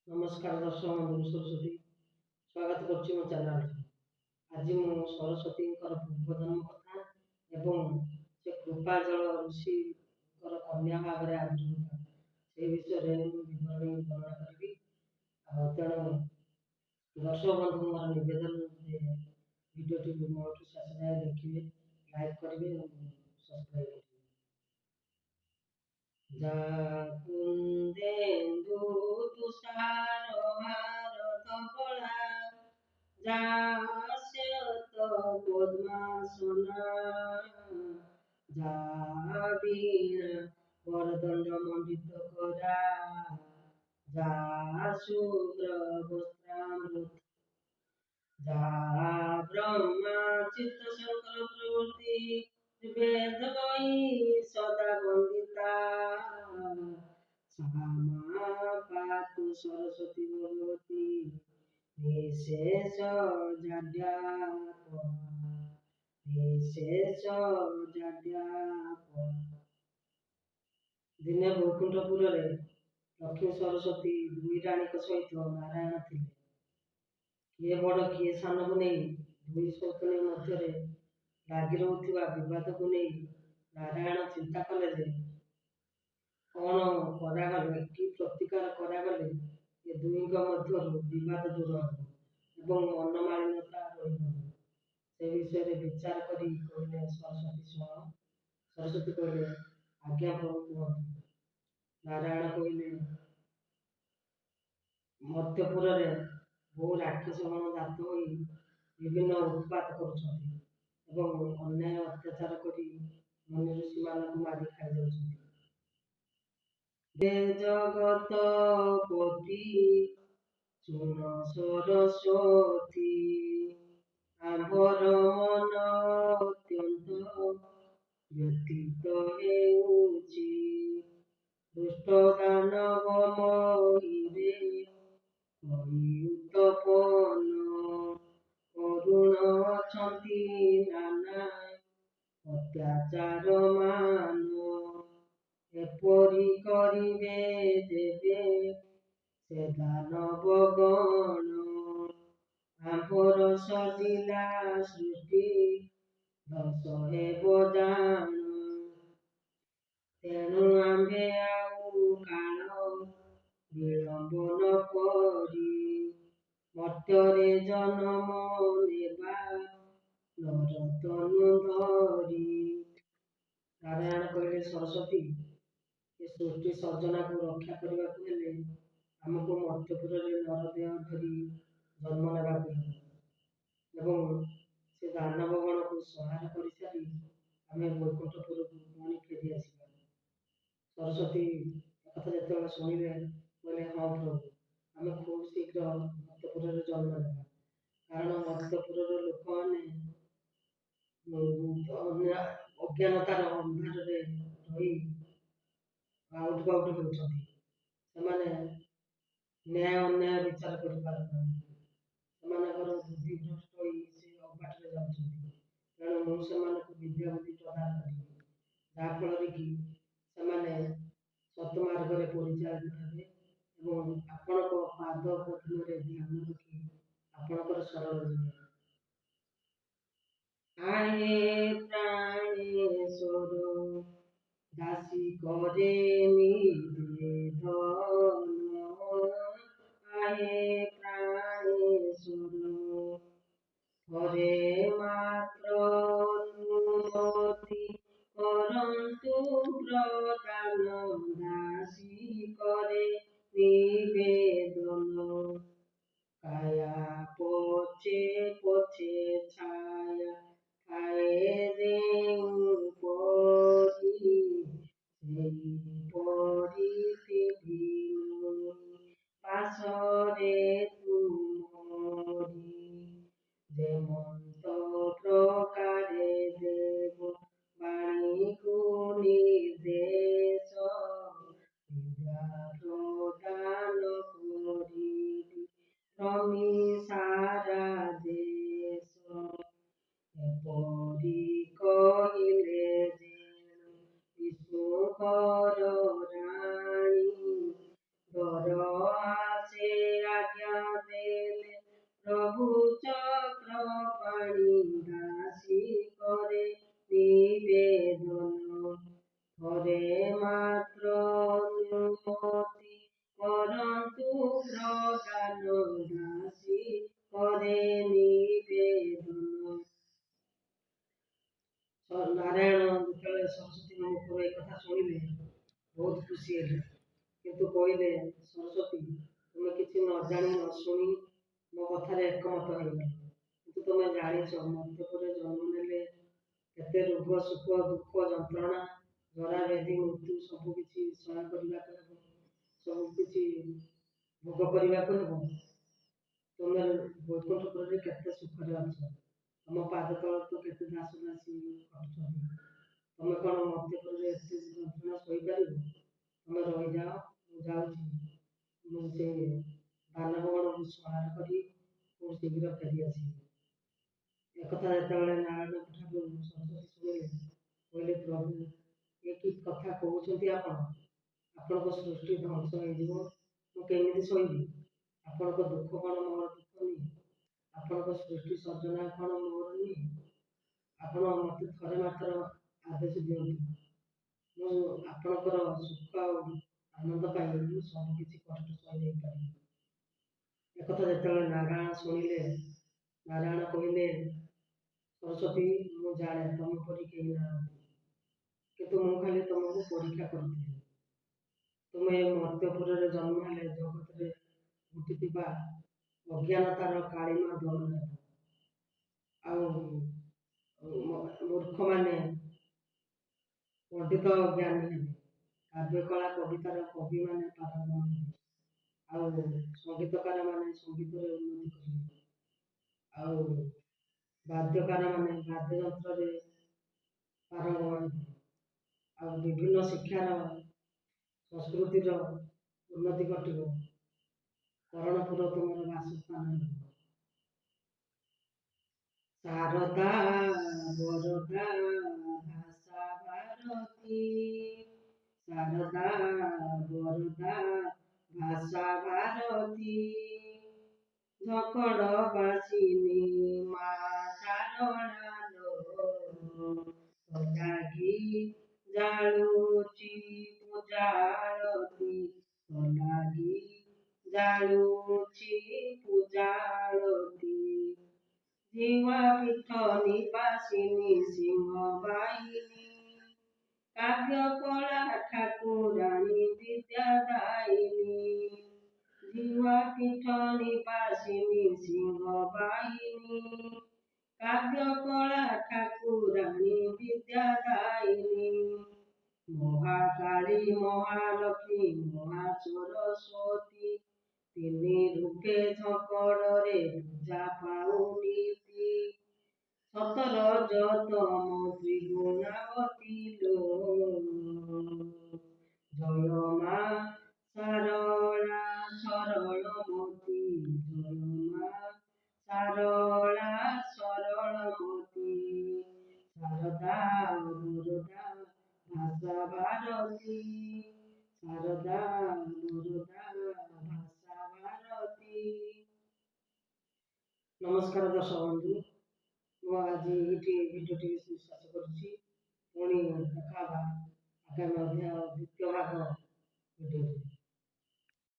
ନମସ୍କାର ଦର୍ଶକ ବନ୍ଧୁ ସରସ୍ୱତୀ ସ୍ୱାଗତ କରୁଛି ମୋ ଚ୍ୟାନେଲରେ। ଆଜି ମୁଁ ସରସ୍ୱତୀଙ୍କର ପୂର୍ବଜନ୍ମ କଥା ଏବଂ ସେ କୃପାଜଳ ଋଷିଙ୍କର କନ୍ୟା ଭାବରେ ଆବିର୍ଭୂତ ସେହି ବିଷୟରେ ମୁଁ ବିବରଣୀ ବର୍ଣ୍ଣନା କରିବି। ଆଉ ତେଣୁ ଦର୍ଶକ ବନ୍ଧୁ ମୋର ନିବେଦନ ଯେ ଭିଡ଼ିଓଟି ମୋଠୁ ଶେଷ ଯାଏ ଦେଖିବେ, ଲାଇକ୍ କରିବେ ଏବଂ ସବସ୍କ୍ରାଇବ୍ କରିବେ। କୁନ୍ଦେନ୍ଦୁ ତୁଷାର ହାର ଧବଳା ଯାସ୍ୟତ ପଦ୍ମାସନା ଯା ବୀଣା ବରଦଣ୍ଡ ମଣ୍ଡିତ କରା ଯା ଶୁଭ୍ର ବସ୍ତ୍ରାମୃତ ଯା ବ୍ରହ୍ମା ଚିତ୍ତ ଶଙ୍କର ପ୍ରବୃତ୍ତି ବେଦ ବହି ସଦା ବନ୍ଦିତା ସାମା ପାତୁ ସରସ୍ୱତୀ ଭଗବତୀ ନିଶେଷ ଜାଡ୍ୟାପନା ନିଶେଷ ଜାଡ୍ୟାପନା। ଦିନେ ବୈକୁଣ୍ଠପୁରରେ ଲକ୍ଷ୍ମୀ ସରସ୍ୱତୀ ଦୁଇ ରାଣୀଙ୍କ ସହିତ ନାରାୟଣ ଥିଲେ। କିଏ ବଡ଼ କିଏ ସାନକୁ ନେଇ ଦୁଇ ସୌତଣୀ ମଧ୍ୟରେ ଲାଗି ରହୁଥିବା ବିବାଦକୁ ନେଇ ନାରାୟଣ ଚିନ୍ତା କଲେ ଯେ କ'ଣ କରାଗଲେ, କି ପ୍ରତିକାର କରାଗଲେ ଏ ଦୁହିଁଙ୍କ ମଧ୍ୟରୁ ବିବାଦ ଦୂର ହେବ ଏବଂ ମନମାଳିନ୍ୟତା ରହିବ। ସେ ବିଷୟରେ ବିଚାର କରି କହିଲେ ସରସ୍ୱତୀ କହିଲେ, ଆଜ୍ଞା ପ୍ରଭୁ କୁହନ୍ତୁ। ନାରାୟଣ କହିଲେ, ମର୍ତ୍ତ୍ୟପୁରରେ ବହୁ ରାକ୍ଷସଗଣ ଜାତ ହୋଇ ବିଭିନ୍ନ ଉତ୍ପାତ କରୁଛନ୍ତି ଏବଂ ଅନ୍ୟାୟ ଅତ୍ୟାଚାର କରି ମୁନି ଋଷିମାନଙ୍କୁ ମାରି ଖାଇଯାଉଛନ୍ତି। ଜଗତ ପତି ଶୁଣ ସରସ୍ୱତୀ, ଆମ୍ଭର ମନ ଅତ୍ୟନ୍ତ ବ୍ୟଥିତ ହେଉଛି। ଦୁଷ୍ଟ ଦାନବ ମହିରେ ହୋଇ ଉତ୍ତପନ କରୁଣ ଅଛନ୍ତି ନାନା ଅତ୍ୟାଚାର ମାନ। ଏପରି କରିବେ ଯେବେ ସେ ଦାନବ ଗଣ ଆମ୍ଭର ସଜିଲା ସୃଷ୍ଟି ଧ୍ୱଂସ ହେବ ଜାଣ। ତେଣୁ ଆମ୍ଭେ ଆଉ କାଳ ବିଳମ୍ବ ନ କରି ମର୍ତ୍ତ୍ୟରେ ଜନମ ନେବା ନରତନୁ ଧରି। ନାରାୟଣ କହିଲେ, ସରସ୍ୱତୀ, ଏ ସୃଷ୍ଟି ସର୍ଜନାକୁ ରକ୍ଷା କରିବାକୁ ହେଲେ ଆମକୁ ମର୍ତ୍ତ୍ୟପୁରରେ ନରଦେହ ଧରି ଜନ୍ମ ନେବାକୁ ହେବ ଏବଂ ସେ ଦାନବଗଣକୁ ସଂହାର କରିସାରି ଆମେ ବୈକୁଣ୍ଠପୁରକୁ ପୁଣି ଫେରି ଆସିବା। ସରସ୍ୱତୀ ଏକଥା ଯେତେବେଳେ ଶୁଣିଲେ କହିଲେ, ହଁ ପ୍ରଭୁ, ଆମେ ଖୁବ୍ ଶୀଘ୍ର ମର୍ତ୍ତ୍ୟପୁରରେ ଜନ୍ମ ନେବା, କାରଣ ମର୍ତ୍ତ୍ୟପୁରର ଲୋକମାନେ ଅଜ୍ଞାନତାର ଅନ୍ଧାରରେ ରହି ଆଉଟ ପାଉଟ ହେଉଛନ୍ତି। ସେମାନେ ନ୍ୟାୟ ଅନ୍ୟାୟ ବିଚାର କରିପାରୁନାହାନ୍ତି। ସେମାନଙ୍କର ବୁଦ୍ଧି ଭ୍ରଷ୍ଟ ହୋଇ ସେ ଅବାଟରେ ଯାଉଛନ୍ତି। ତେଣୁ ମୁଁ ସେମାନଙ୍କୁ ବିଦ୍ୟା ବୁଦ୍ଧି ପ୍ରଦାନ କରିବି, ଯାହାଫଳରେ କି ସେମାନେ ସତ୍ମାର୍ଗରେ ପରିଚାଳିତ ହେବେ ଏବଂ ଆପଣଙ୍କ ପାଦ ପଦ୍ମରେ ଧ୍ୟାନ ରଖି ଆପଣଙ୍କର ସରଳ ଜୀବନ। ଆହେ ପ୍ରାଣେଶ୍ୱର ଦାସୀ করে নিবেদন, আহে প্রাণেশ্বর হরে মাত্র অনুমতি করন্তু প্রদান, দাসী করে নিবেদন কায়া পচে পচে ছায়া ঠায়ে ଯେଉଁ ପରି ସେହି ପରି ଥିବି ପାଶରେ ତୁମରି ଯେମନ୍ତ ପ୍ରକାରେ ଦେବ ବାଣୀକୁ ନିର୍ଦ୍ଦେଶ ବିଦ୍ୟା ପ୍ରଦାନ କରିବି। ରମି ସାରା ସରସ୍ୱତୀ, ତୁମେ କିଛି ନ ଜାଣି ନ ଶୁଣି ମୋ କଥାରେ ଏକମତ ହୋଇଗଲ। କିନ୍ତୁ ତୁମେ ଜାଣିଛ ମର୍ତ୍ତ୍ୟପୁରରେ ଜନ୍ମ ନେଲେ କେତେ ରୋଗ, ସୁଖ, ଦୁଃଖ, ଯନ୍ତ୍ରଣା, ଜରା, ବ୍ୟାଧି, ମୃତ୍ୟୁ ସବୁକିଛି ସହ୍ୟ କରିବାକୁ ହେବ, ସବୁକିଛି ଭୋଗ କରିବାକୁ ହେବ। ତୁମେ ବୈକୁଣ୍ଠପୁରରେ କେତେ ସୁଖରେ ଅଛ। ତମ ପାଦ ତଳେ ତ କେତେ ଦାସ ଦାସୀ ଖଟୁଛନ୍ତି। ତମେ କ'ଣ ମର୍ତ୍ତ୍ୟପୁରରେ ଏତେ ଯନ୍ତ୍ରଣା ସହିପାରିବ? ତମେ ରହିଯାଅ, ମୁଁ ଯାଉଛି। ମୁଁ ସେ ଦାନବଗଣକୁ ସଂହାର କରି ଖୁବ୍ ଶୀଘ୍ର ଫେରିଆସିବି। ଏକଥା ଯେତେବେଳେ ନାରାୟଣଙ୍କ ଠାରୁ ସରସ୍ୱତୀ ଶୁଣିଲେ, କହିଲେ, ପ୍ରଭୁ, ଏ କି କଥା କହୁଛନ୍ତି ଆପଣ? ଆପଣଙ୍କ ସୃଷ୍ଟି ଧ୍ୱଂସ ହୋଇଯିବ, ମୁଁ କେମିତି ସହିବି? ଆପଣଙ୍କ ଦୁଃଖ କ'ଣ ମୋର ଦୁଃଖ ନୁହେଁ? ଆପଣଙ୍କ ସୃଷ୍ଟି ସର୍ଜନା କ'ଣ ମୋର ନୁହେଁ? ଆପଣ ମୋତେ ଥରେ ମାତ୍ର ଆଦେଶ ଦିଅନ୍ତୁ, ମୁଁ ଆପଣଙ୍କର ସୁଖ ଆଉ ଆନନ୍ଦ ପାଇଁ ମୁଁ ସବୁକିଛି କଷ୍ଟ ସହି ନେଇପାରିବି। ଏକଥା ଯେତେବେଳେ ନାରାୟଣ ଶୁଣିଲେ, ନାରାୟଣ କହିଲେ, ସରସ୍ୱତୀ, ମୁଁ ଜାଣେ ତମ ପରି କେହି ନାହାନ୍ତି, କିନ୍ତୁ ମୁଁ ଖାଲି ତମକୁ ପରୀକ୍ଷା କରୁଥିଲି। ତୁମେ ଏ ମର୍ତ୍ତ୍ୟପୁରରେ ଜନ୍ମ ହେଲେ ଜଗତରେ ଘୁଟିଥିବା ଅଜ୍ଞାନତାର କାଳିମା ଦୂର ହେବ, ଆଉ ମୂର୍ଖମାନେ ପଣ୍ଡିତ ଜ୍ଞାନୀ ହେବେ, କାବ୍ୟକଳା କବିତାର କବିମାନେ ପାରଙ୍ଗମ ହେବେ, ଆଉ ସଙ୍ଗୀତକାରମାନେ ସଙ୍ଗୀତରେ ଉନ୍ନତି କରିବେ, ଆଉ ବାଦ୍ୟକାରମାନେ ବାଦ୍ୟଯନ୍ତ୍ରରେ ପାରଙ୍ଗମ ହେବେ, ଆଉ ବିଭିନ୍ନ ଶିକ୍ଷାର ସଂସ୍କୃତିର ଉନ୍ନତି ଘଟିବ। କରଣପୁର ତୁମର ବାସସ୍ଥାନ ହେବ। ଶାରଦା ବରଦା ଭାଷା ଭାରତୀ, ଶାରଦା ବରଦା ଭାଷା ଭାରତୀ, ଝଙ୍କଡ଼ ବାସିନୀ ମା ଶାରଳା ଲୋ, ତୋ ଲାଗି ଜାଳୁଛି ପୂଜାଳତି, ତୋ ଲାଗି ଜାଳୁଛି ପୂଜାଳତି, ଜିୱା ପୀଠ ନିବାସିନୀ ସିଂହ ବାହିନୀ, କାବ୍ୟ କଳା ଠାକୁରାଣୀ ବିଦ୍ୟାଦାୟିନୀ, ଜିୱା ପୀଠ ନିବାସିନୀ ସିଂହ ବାହିନୀ, କାବ୍ୟ କଳା ଠାକୁରାଣୀ ବିଦ୍ୟାଦାୟିନୀ, ମହାକାଳୀ ମହାଲକ୍ଷ୍ମୀ ମହା ସରସ୍ୱତୀ, ତିନି ରୂପେ ଝଙ୍କଡ଼ରେ ପୂଜା ପାଉନିତି, ସତର ଯତମ ତ୍ରିଗୁଣାବତୀ ଲୋ, ଜୟ ମା ଶାରଳା ସରଳମତୀ, ଜୟ ମା ଶାରଳା ସରଳମତୀ, ଶାରଦା ବରଦା ଭାଷା ଭାରତୀ, ଶାରଦା ବରଦା ଭାଷା ଭାରତୀ। ନମସ୍କାର ଦର୍ଶକ ବନ୍ଧୁ, ମୁଁ ଆଜି ଏଇଠି ଭିଡ଼ିଓଟି ଶେଷ କରୁଛି। ପୁଣି ଦେଖା ହେବା ଆଗାମୀ ଅଧ୍ୟାୟ ଦ୍ୱିତୀୟ ଭାଗ ଭିଡ଼ିଓରେ।